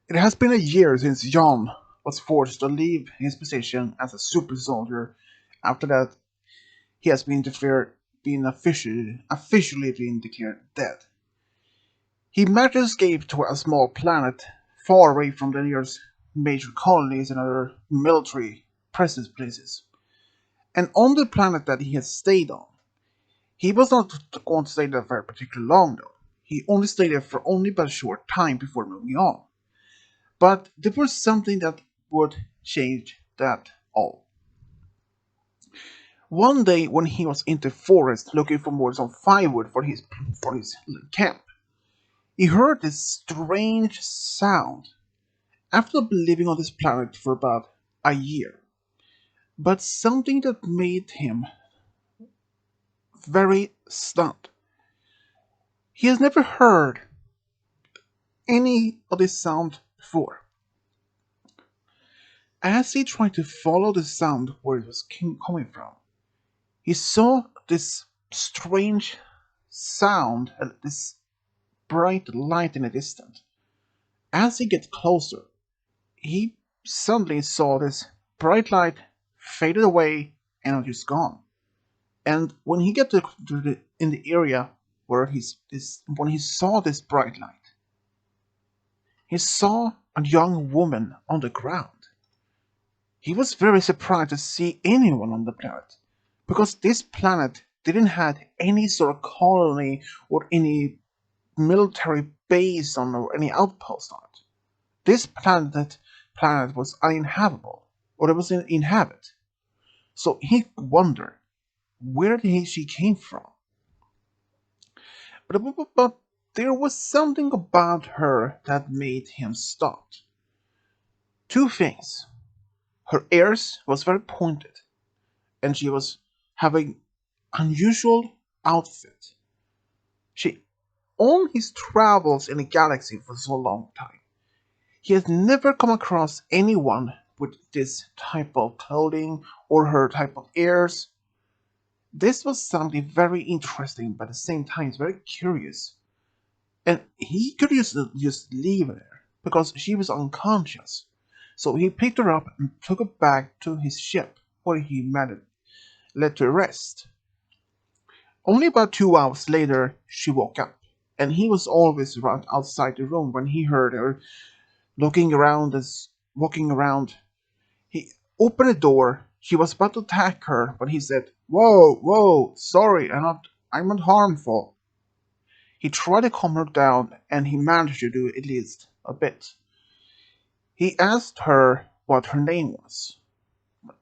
It has been a year since John was forced to leave his position as a super soldier. After that, he has been officially been declared dead. He managed to escape to a small planet far away from the nearest major colonies and other military presence places. And on the planet that he had stayed on, he was not going to stay there very particularly long though. He only stayed there for only but a short time before moving on. But there was something that would change that all. One day when he was in the forest looking for more some firewood for his camp, he heard this strange sound after living on this planet for about a year. But something that made him very stunned. He has never heard any of this sound before. As he tried to follow the sound where it was coming from, he saw this strange sound and this bright light in the distance. As he get closer, he suddenly saw this bright light faded away and was just gone. And when he get to in the area where when he saw this bright light, he saw a young woman on the ground. He was very surprised to see anyone on the planet, because this planet didn't have any sort of colony or any military base on or any outpost on it. This planet was uninhabitable, or it was inhabit. So he wondered where she came from. But there was something about her that made him stop. Two things. Her ears was very pointed, and she was having unusual outfit. She on his travels in the galaxy for so long time, he has never come across anyone with this type of clothing or her type of ears. This was something very interesting, but at the same time, it's very curious. And he could just leave her there because she was unconscious. So he picked her up and took her back to his ship, where he led to rest. Only about 2 hours later, she woke up, and he was always right outside the room when he heard her looking around as walking around. He opened the door. She was about to attack her, but he said, "Whoa, whoa, sorry, I'm not harmful." He tried to calm her down, and he managed to do at least a bit. He asked her what her name was,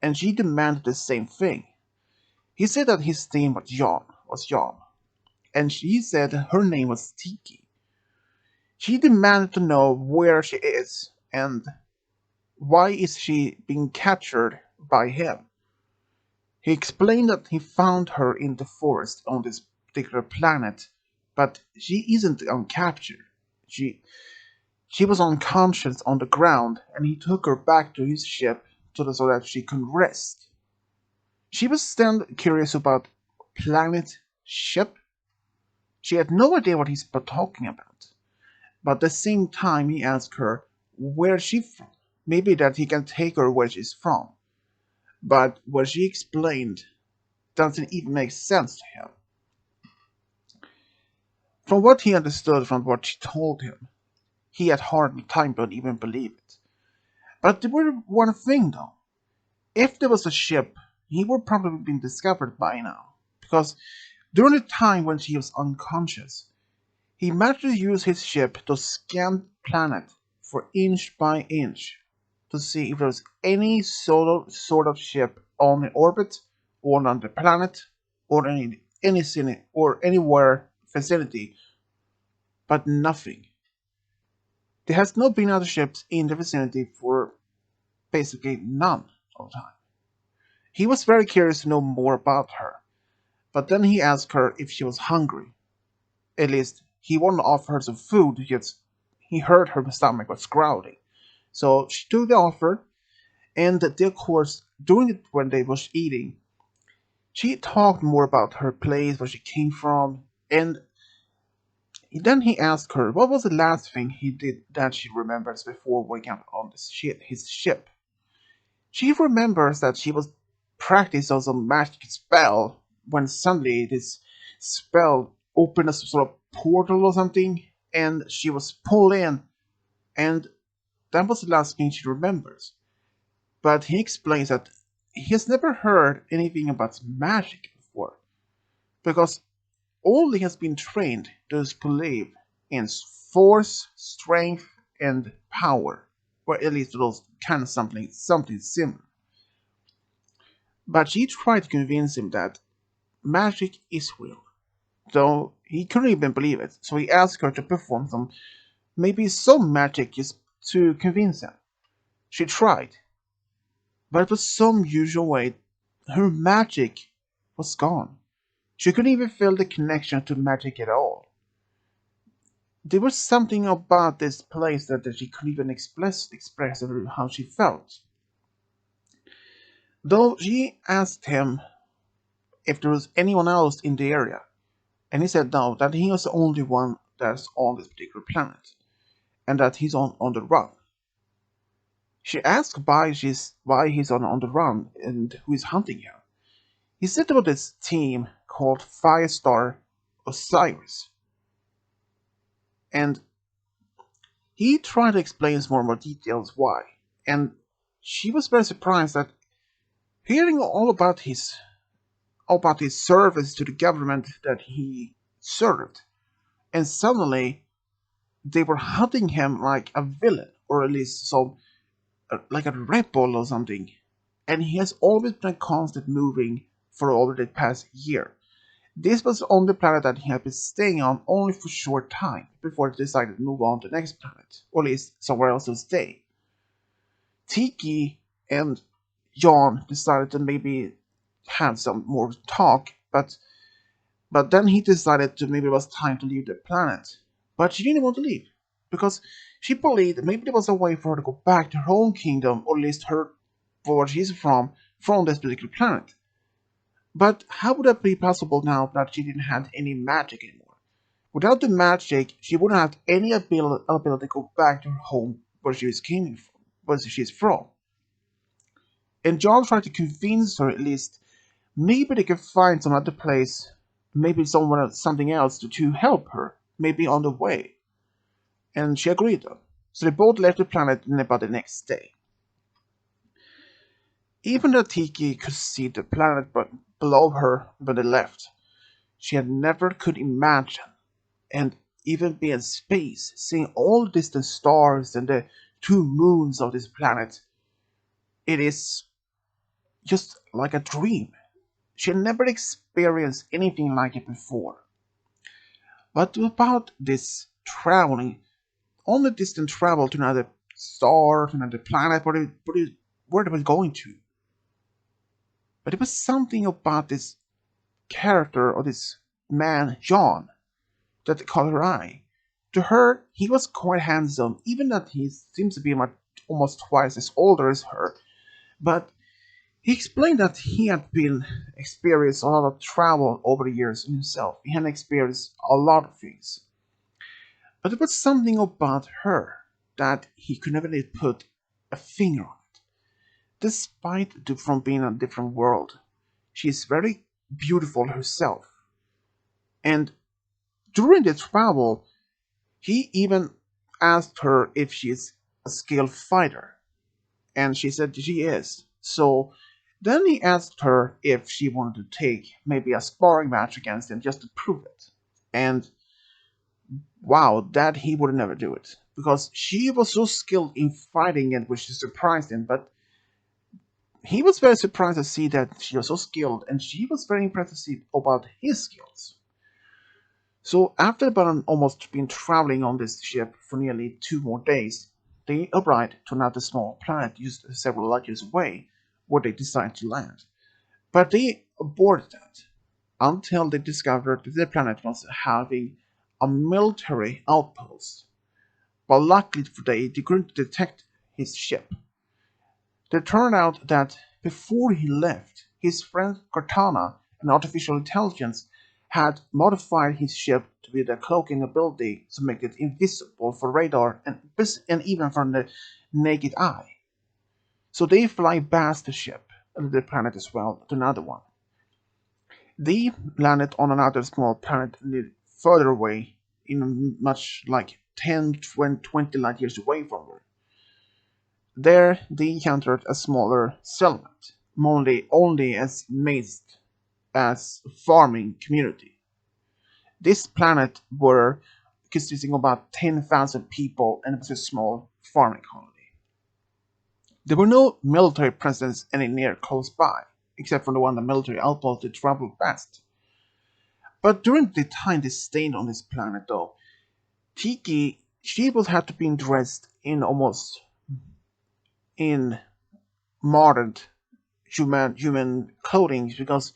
and she demanded the same thing. He said that his name was John, and she said her name was Tiki. She demanded to know where she is and why is she being captured by him. He explained that he found her in the forest on this particular planet, but she isn't on capture. She she was unconscious on the ground, and he took her back to his ship so that she could rest. She was then curious about planet ship. She had no idea what he's talking about. But at the same time, he asked her where she's from. Maybe that he can take her where she's from. But what she explained doesn't even make sense to him. From what he understood from what she told him, he had hard time to even believe it. But there was one thing though. If there was a ship, he would probably been discovered by now. Because during the time when she was unconscious, he managed to use his ship to scan the planet for inch by inch to see if there was any sort of ship on the orbit or on the planet or or anywhere vicinity, but nothing. There has not been other ships in the vicinity for basically none of the time. He was very curious to know more about her, but then he asked her if she was hungry. At least he wanted to offer her some food because he heard her stomach was growling. So she took the offer, and they, of course, during it when they was eating, she talked more about her place, where she came from, and Then he asked her what was the last thing he did that she remembers before waking up on his ship. She remembers that she was practicing on some magic spell when suddenly this spell opened a sort of portal or something, and she was pulled in, and that was the last thing she remembers. But he explains that he has never heard anything about magic before, because all he has been trained to believe in force, strength, and power, or at least those kind of something similar. But she tried to convince him that magic is real, though he couldn't even believe it. So he asked her to perform some magic just to convince him. She tried, but for some usual way, her magic was gone. She couldn't even feel the connection to magic at all. There was something about this place that she couldn't even express how she felt. Though she asked him if there was anyone else in the area, and he said no, that he was the only one that's on this particular planet, and that he's on the run. She asked why he's on the run and who is hunting him. He said about this team called Firestar Osiris, and he tried to explain some more details why. And she was very surprised that hearing all about his service to the government that he served, and suddenly they were hunting him like a villain, or at least like a rebel or something. And he has always been constant moving for over the past year. This was on the planet that he had been staying on only for a short time before he decided to move on to the next planet, or at least somewhere else to stay. Tiki and John decided to maybe have some more talk, but then he decided to maybe it was time to leave the planet. But she didn't want to leave because she believed maybe there was a way for her to go back to her own kingdom, or at least her for where she's from this particular planet. But how would that be possible now that she didn't have any magic anymore? Without the magic, she wouldn't have any ability to go back to her home where she was came from, where she's from. And John tried to convince her at least maybe they could find some other place, maybe something else to help her, maybe on the way. And she agreed though. So they both left the planet about the next day. Even though Tiki could see the planet below her when they left, she had never could imagine and even be in space, seeing all the distant stars and the two moons of this planet. It is just like a dream. She had never experienced anything like it before. But about this traveling, only distant travel to another star, to another planet, where they were going to. But there was something about this character or this man, John, that caught her eye. To her, he was quite handsome, even that he seems to be almost twice as older as her. But he explained that he had been experienced a lot of travel over the years himself. He had experienced a lot of things. But there was something about her that he could never really put a finger on it. Despite from being in a different world, she is very beautiful herself. And during the travel, he even asked her if she's a skilled fighter. And she said she is. So then he asked her if she wanted to take maybe a sparring match against him just to prove it. And wow, that he would never do it. Because she was so skilled in fighting it, which surprised him. But he was very surprised to see that she was so skilled, and she was very impressed to see about his skills. So after about almost been traveling on this ship for nearly 2 more days, they arrived to another small planet just several light years away, where they decided to land. But they aborted that until they discovered that the planet was having a military outpost. But luckily for they couldn't detect his ship. It turned out that before he left, his friend Cortana, an artificial intelligence, had modified his ship to with a cloaking ability to make it invisible for radar and even for the naked eye. So they fly past the planet as well, to another one. They landed on another small planet further away, in much like 10, 20 light years away from her. There they encountered a smaller settlement, only as mazed as a farming community. This planet were consisting of about 10,000 people and it was a small farming colony. There were no military presence any near close by, except for the one the military outpost to travel past. But during the time they stayed on this planet, though, Tiki, she would have to be dressed in almost in modern human clothing because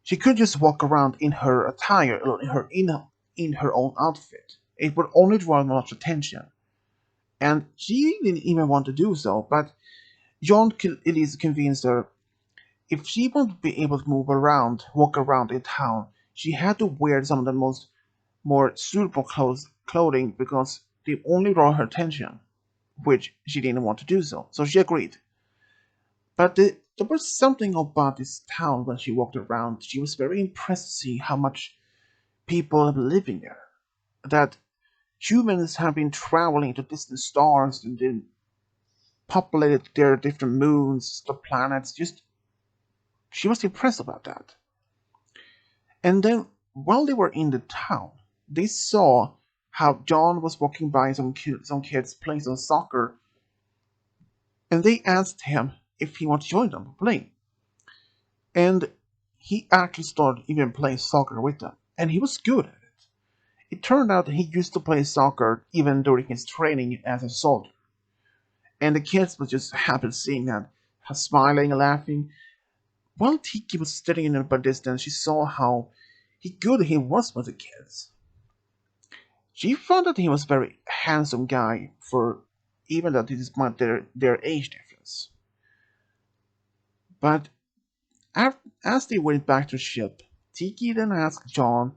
she could just walk around in her attire, in her own outfit. It would only draw much attention, and she didn't even want to do so. But John at least convinced her if she wanted to be able to walk around in town, she had to wear some of the more suitable clothing because they only draw her attention, which she didn't want to do so. So she agreed. But there was something about this town when she walked around. She was very impressed to see how much people have been living there. That humans have been traveling to distant stars and then populated their different moons, the planets. Just she was impressed about that. And then while they were in the town, they saw how John was walking by some kids playing some soccer, and they asked him if he wanted to join them playing. And he actually started even playing soccer with them, and he was good at it. It turned out that he used to play soccer even during his training as a soldier. And the kids were just happy seeing that, smiling and laughing. While Tiki was standing in a distance, she saw how good he was with the kids. She found that he was a very handsome guy for even that despite their age difference. But as they went back to the ship, Tiki then asked John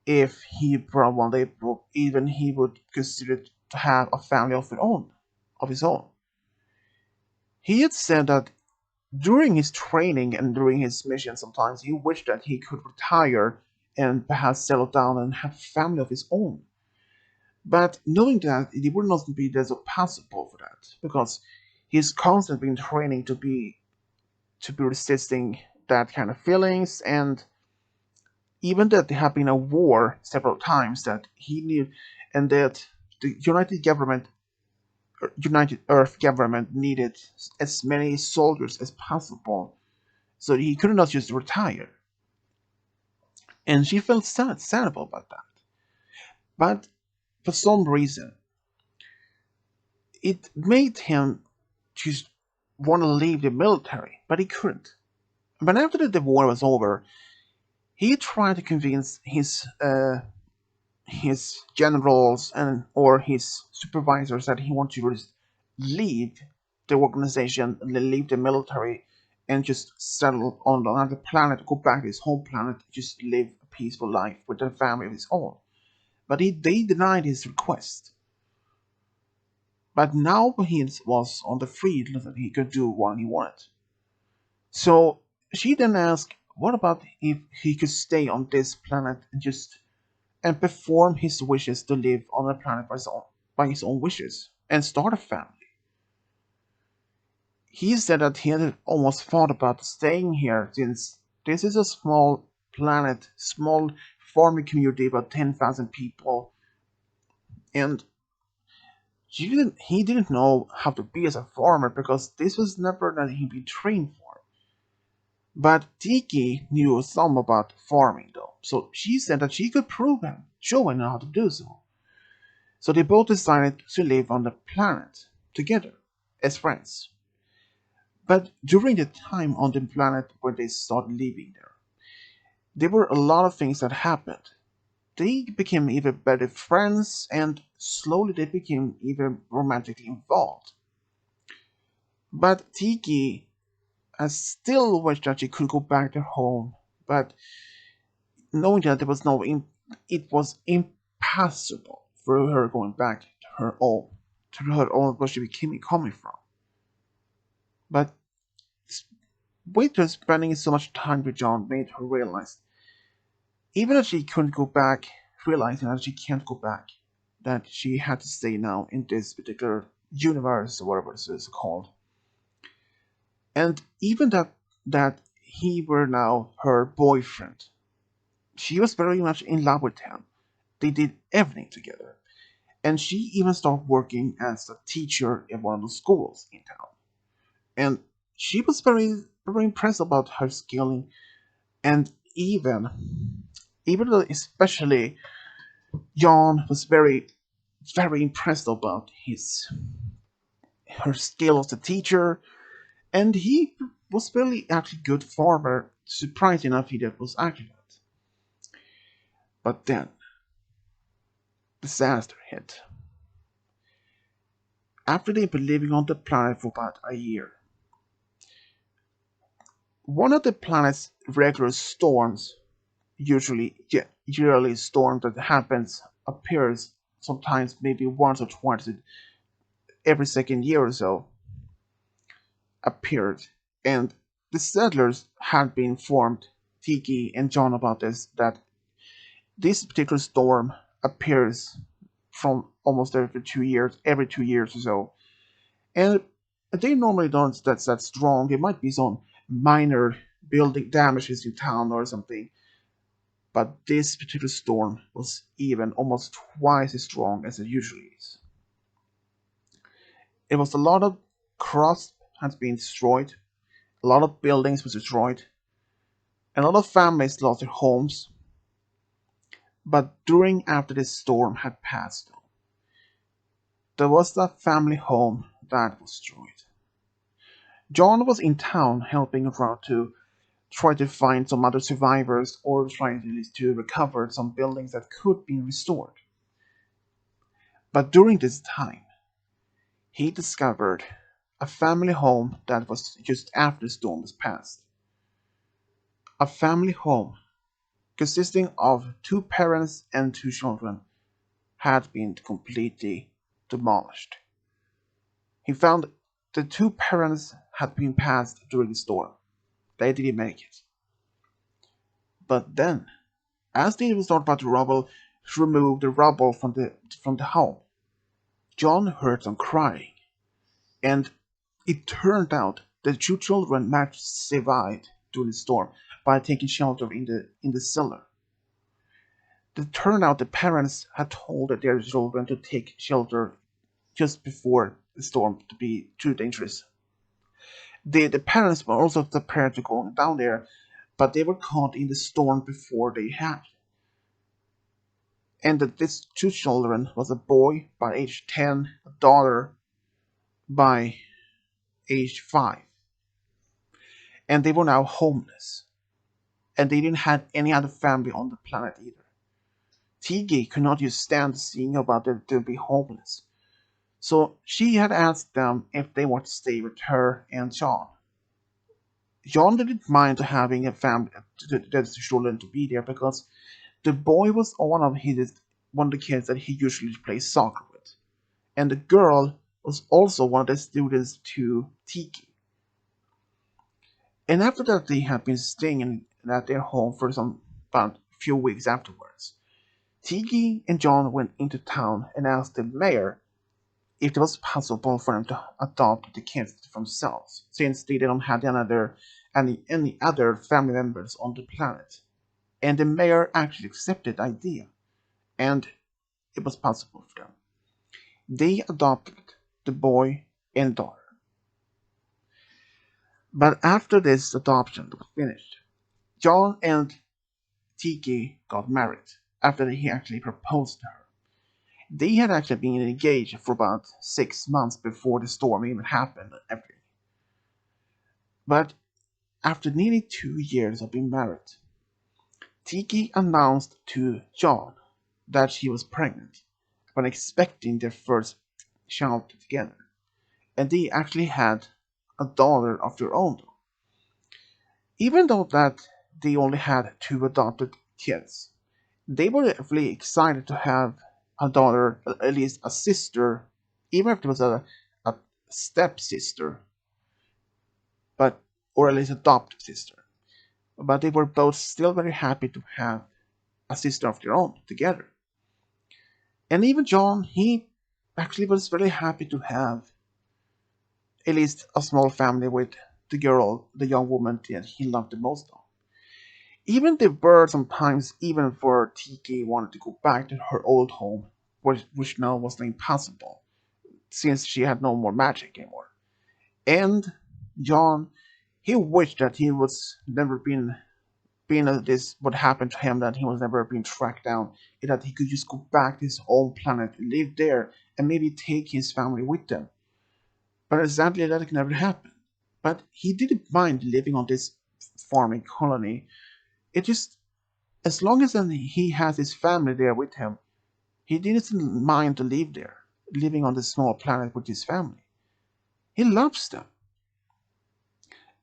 if he probably even he would consider to have a family of his own. He had said that during his training and during his mission, sometimes he wished that he could retire and perhaps settle down and have a family of his own. But knowing that it would not be that so possible for that, because he's constantly been training to be resisting that kind of feelings, and even that there have been a war several times that he knew, and that the United Earth government needed as many soldiers as possible, so he could not just retire. And she felt sad about that. But for some reason, it made him just want to leave the military, but he couldn't. But after the war was over, he tried to convince his generals and or his supervisors that he wanted to just leave the organization, leave the military, and just settle on another planet, go back to his home planet, just live a peaceful life with a family of his own. But they denied his request. But now he was on the free, that he could do what he wanted. So she then asked, what about if he could stay on this planet and perform his wishes to live on the planet by his own wishes and start a family? He said that he had almost thought about staying here since this is a small planet, small farming community, about 10,000 people, and he didn't know how to be as a farmer because this was never that he'd been trained for. But Tiki knew some about farming though, so she said that she could show him how to do so. So they both decided to live on the planet together as friends. But during the time on the planet when they started living there were a lot of things that happened. They became even better friends, and slowly they became even romantically involved. But Tiki still wished that she could go back to home, but knowing that it was impossible for her going back to her own where she became coming from. But with her spending so much time with John made her realize, even if she couldn't go back, realizing that she can't go back, that she had to stay now in this particular universe or whatever this is called. And even that he were now her boyfriend, she was very much in love with him. They did everything together. And she even started working as a teacher in one of the schools in town. And she was very impressed about her skilling, and even though especially Jan was very impressed about his her skill as a teacher, and he was really actually good farmer. Surprising enough, he did was actually that. But then disaster hit. After they'd been living on the planet for about a year, one of the planet's regular storms, yearly storm that happens, appears sometimes maybe once or twice every second year or so, appeared, and the settlers had been informed Tiki and John about that this particular storm appears from almost every 2 years or so, and they normally don't that's that strong. There might be some minor building damages in town or something, but this particular storm was even almost twice as strong as it usually is. It was a lot of crops had been destroyed, a lot of buildings were destroyed, and a lot of families lost their homes. But during after this storm had passed, there was a family home that was destroyed. John was in town helping around to try to find some other survivors or trying to recover some buildings that could be restored. But during this time, he discovered a family home that was just after the storm was passed. A family home consisting of two parents and two children had been completely demolished. He found the two parents had been passed during the storm. They didn't make it. But then, as they were starting about to remove the rubble from the home, John heard them crying, and it turned out the two children managed to survive during the storm by taking shelter in the cellar. It turned out the parents had told their children to take shelter just before the storm to be too dangerous. The parents were also prepared to go down there, but they were caught in the storm before they had. And that these two children was a boy by age 10, a daughter by age 5. And they were now homeless. And they didn't have any other family on the planet either. Tiki could not just stand seeing about them to be homeless. So she had asked them if they wanted to stay with her and John. John didn't mind having a family, the children to be there because the boy was one of the kids that he usually plays soccer with, and the girl was also one of the students to Tiki. And after that, they had been staying at their home for some about a few weeks afterwards. Tiki and John went into town and asked the mayor if it was possible for them to adopt the kids themselves, since they didn't have any other family members on the planet. And the mayor actually accepted the idea, and it was possible for them. They adopted the boy and daughter. But after this adoption was finished, John and Tiki got married after he actually proposed to her. They had actually been engaged for about 6 months before the storm even happened and everything. But after nearly 2 years of being married, Tiki announced to John that she was pregnant when expecting their first child together. And they actually had a daughter of their own. Even though that they only had two adopted kids. They were really excited to have a daughter, at least a sister, even if it was a stepsister, but or at least adopted sister. But they were both still very happy to have a sister of their own together. And even John, he actually was very happy to have at least a small family with the girl, the young woman that he loved the most of. Even the bird sometimes, even for Tiki, wanted to go back to her old home, which now was impossible, since she had no more magic anymore. And John, he wished that he was never been this what happened to him, that he was never being tracked down, and that he could just go back to his own planet, live there, and maybe take his family with them. But sadly, that never happened. But he didn't mind living on this farming colony. It just, as long as he has his family there with him, he didn't mind to live there, living on this small planet with his family. He loves them.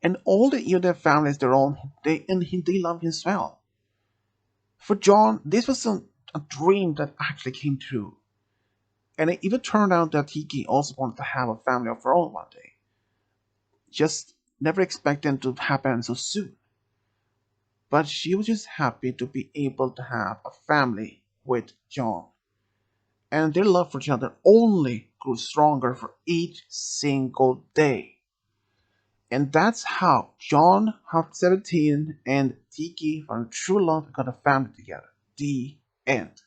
And all the other families their own, they love him as well. For John, this was a dream that actually came true. And it even turned out that Tiki also wanted to have a family of her own one day. Just never expecting to happen so soon. But she was just happy to be able to have a family with John. And their love for each other only grew stronger for each single day. And that's how John-117 and Tiki found true love and got a family together. The end.